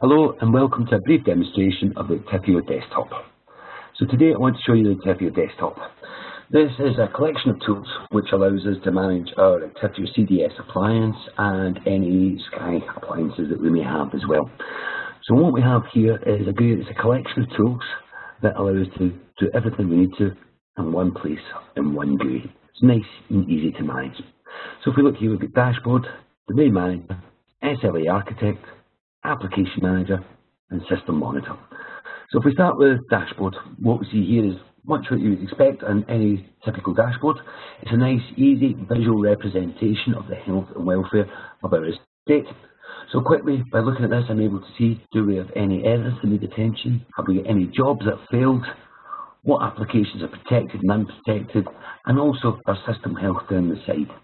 Hello and welcome to a brief demonstration of the Actifio desktop. So today I want to show you the Actifio desktop. This is a collection of tools which allows us to manage our Actifio CDS appliance and any Sky appliances that we may have as well. So what we have here is it's a collection of tools that allow us to do everything we need to in one place, in one GUI. It's nice and easy to manage. So if we look here, we've got Dashboard, Domain Manager, SLA Architect, Application Manager and System Monitor. So if we start with Dashboard, what we see here is much what you would expect on any typical dashboard. It's a nice, easy visual representation of the health and welfare of our estate. So quickly, by looking at this, I'm able to see, do we have any errors that need attention? Have we got any jobs that failed? What applications are protected and unprotected? And also our system health down the side.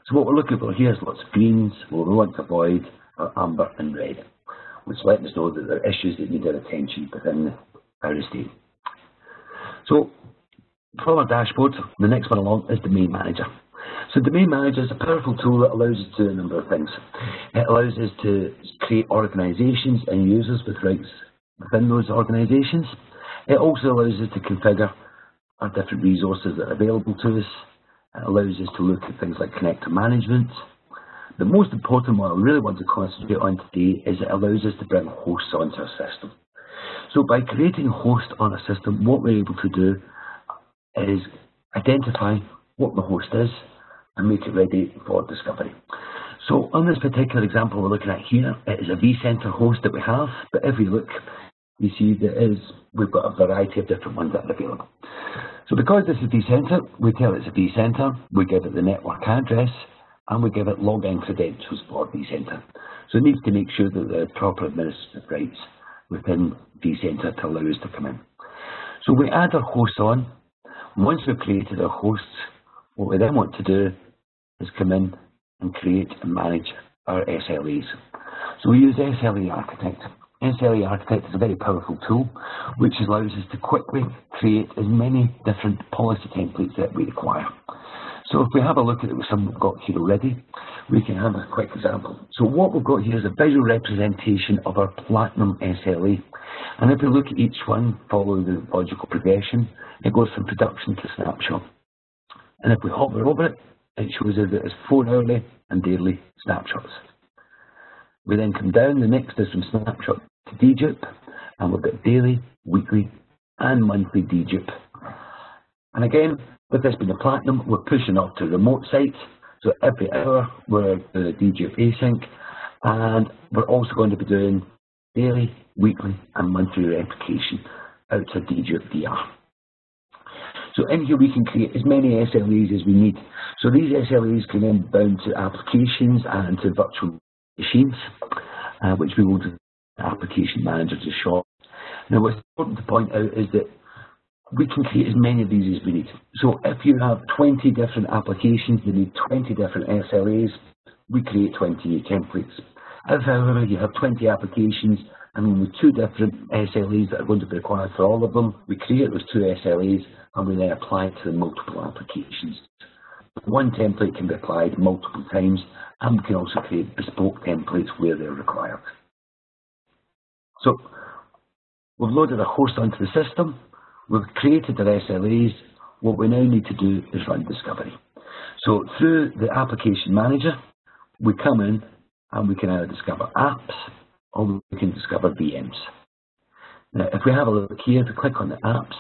So what we're looking for here is lots of greens, what we want to avoid are amber and red, which let us know that there are issues that need our attention within our estate. So from our dashboard, the next one along is Domain Manager. So Domain Manager is a powerful tool that allows us to do a number of things. It allows us to create organisations and users with rights within those organisations. It also allows us to configure our different resources that are available to us. It allows us to look at things like connector management. The most important one I really want to concentrate on today is it allows us to bring hosts onto our system. So by creating a host on a system, what we're able to do is identify what the host is and make it ready for discovery. So on this particular example we're looking at here, it is a vCenter host that we have, but if we look, you see we've got a variety of different ones that are available. So because this is vCenter, we tell it it's a vCenter, we give it the network address, and we give it login credentials for vCenter. So it needs to make sure that there are proper administrative rights within vCenter to allow us to come in. So we add our hosts on. Once we've created our hosts, what we then want to do is come in and create and manage our SLAs. So we use SLA Architect. SLA Architect is a very powerful tool which allows us to quickly create as many different policy templates that we require. So if we have a look at some we've got here already, we can have a quick example. So what we've got here is a visual representation of our Platinum SLA. And if we look at each one, follow the logical progression, it goes from production to snapshot. And if we hover over it, it shows us that it's 4 hourly and daily snapshots. We then come down, the next is from snapshot to dedupe, and we've got daily, weekly and monthly dedupe. And again, with this being a Platinum, we're pushing up to remote sites. So every hour we're doing a dedupe async, and we're also going to be doing daily, weekly and monthly replication out to dedupe DR. So in here we can create as many SLAs as we need. So these SLAs can then bound to applications and to virtual machines, which we will do Application Manager to short. Now what's important to point out is that we can create as many of these as we need. So if you have 20 different applications that need 20 different SLAs, we create 20 new templates. If, however, you have 20 applications and with 2 different SLAs that are going to be required for all of them, we create those 2 SLAs and we then apply it to the multiple applications. One template can be applied multiple times, and we can also create bespoke templates where they're required. So we've loaded a host onto the system. We've created our SLAs. What we now need to do is run discovery. So through the Application Manager, we come in and we can either discover apps or we can discover VMs. Now, if we have a look here, if we click on the apps,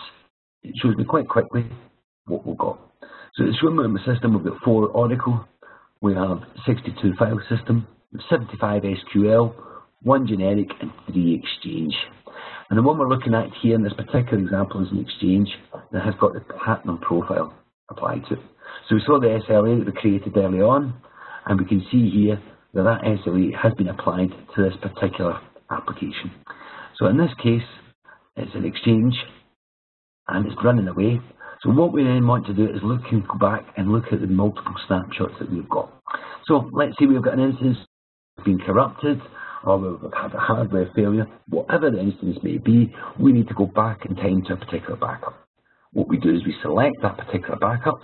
it shows me quite quickly what we've got. So it's showing me in the system we've got 4 Oracle, we have 62 file system, 75 SQL, 1 generic and 3 Exchange. And the one we're looking at here in this particular example is an Exchange that has got the Platinum profile applied to it. So we saw the SLA that we created early on, and we can see here that that SLA has been applied to this particular application. So in this case, it's an Exchange, and it's running away. So what we then want to do is look and go back and look at the multiple snapshots that we've got. So let's say we've got an instance that's been corrupted, or we've had a hardware failure, whatever the instance may be, we need to go back in time to a particular backup. What we do is we select that particular backup,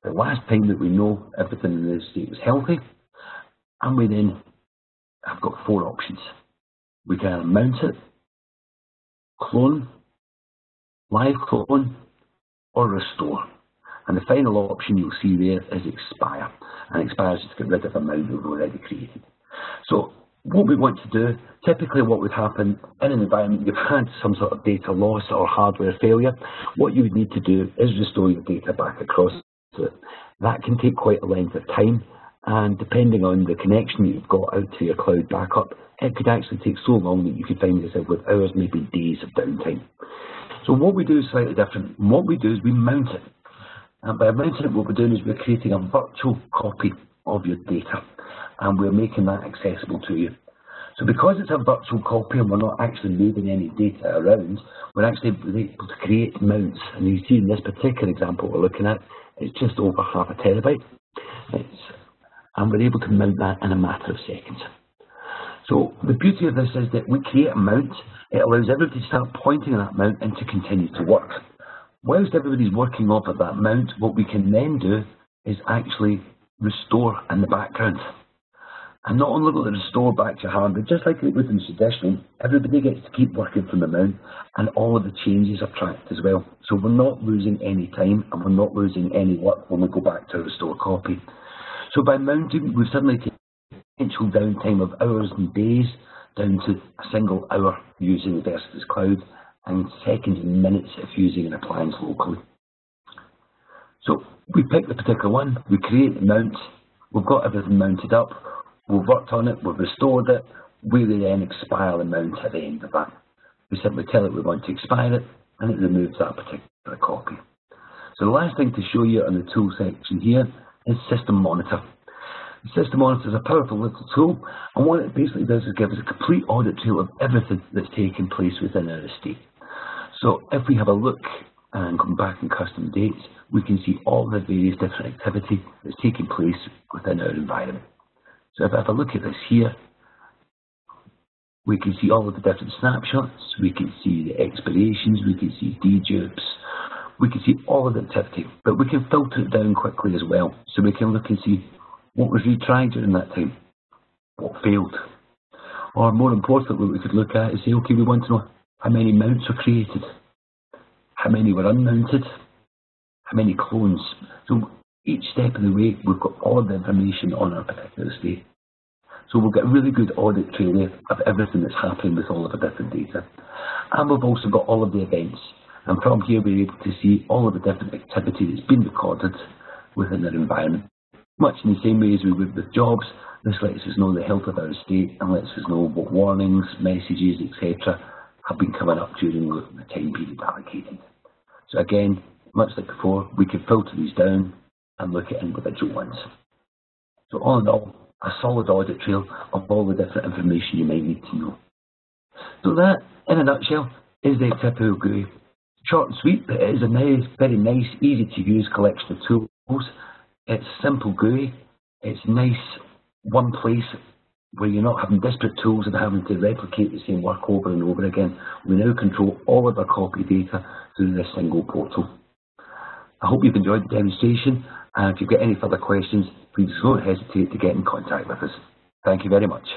the last time that we know everything in the state was healthy, and we then have got 4 options. We can either mount it, clone, live clone, or restore. And the final option you'll see there is expire. And expire is just to get rid of a mount we've already created. So what we want to do, typically what would happen in an environment you've had some sort of data loss or hardware failure, what you would need to do is restore your data back across to it. That can take quite a length of time, and depending on the connection that you've got out to your cloud backup, it could actually take so long that you could find yourself with hours, maybe days of downtime. So what we do is slightly different. What we do is we mount it. And by mounting it, what we're doing is we're creating a virtual copy of your data, and we're making that accessible to you. So because it's a virtual copy and we're not actually moving any data around, we're actually able to create mounts. And you see in this particular example we're looking at, it's just over half a terabyte. And we're able to mount that in a matter of seconds. So the beauty of this is that we create a mount, it allows everybody to start pointing at that mount and to continue to work. Whilst everybody's working off of that mount, what we can then do is actually restore in the background. And not only will it restore back to your hardware, just like it would in traditional, everybody gets to keep working from the mount, and all of the changes are tracked as well. So we're not losing any time, and we're not losing any work when we go back to a restore copy. So by mounting, we've suddenly taken potential downtime of hours and days down to a single hour using Celtus Cloud, and seconds and minutes if using an appliance locally. So we pick the particular one, we create the mount, we've got everything mounted up, we've worked on it, we've restored it, we then expire the mount at the end of that. We simply tell it we want to expire it, and it removes that particular copy. So the last thing to show you on the tool section here is System Monitor. The System Monitor is a powerful little tool, and what it basically does is give us a complete audit trail of everything that's taking place within our estate. So if we have a look and come back in custom dates, we can see all the various different activity that's taking place within our environment. So if I have a look at this here, we can see all of the different snapshots, we can see the expirations, we can see dedupes, we can see all of the activity, but we can filter it down quickly as well. So we can look and see what was retried during that time, what failed. Or more importantly, what we could look at is say, okay, we want to know how many mounts were created, how many were unmounted, how many clones. So each step of the way, we've got all of the information on our particular estate. So we'll get a really good audit trail there of everything that's happening with all of the different data. And we've also got all of the events. And from here, we're able to see all of the different activity that's been recorded within our environment. Much in the same way as we would with jobs, this lets us know the health of our estate and lets us know what warnings, messages, etc. have been coming up during the time period allocated. So again, much like before, we can filter these down and look at individual ones. So all in all, a solid audit trail of all the different information you might need to know. So that, in a nutshell, is the Actifio GUI. Short and sweet, but it is a nice, very nice, easy to use collection of tools. It's simple GUI. It's nice, one place where you're not having disparate tools and having to replicate the same work over and over again. We now control all of our copy data through this single portal. I hope you've enjoyed the demonstration, and if you've got any further questions, please don't hesitate to get in contact with us. Thank you very much.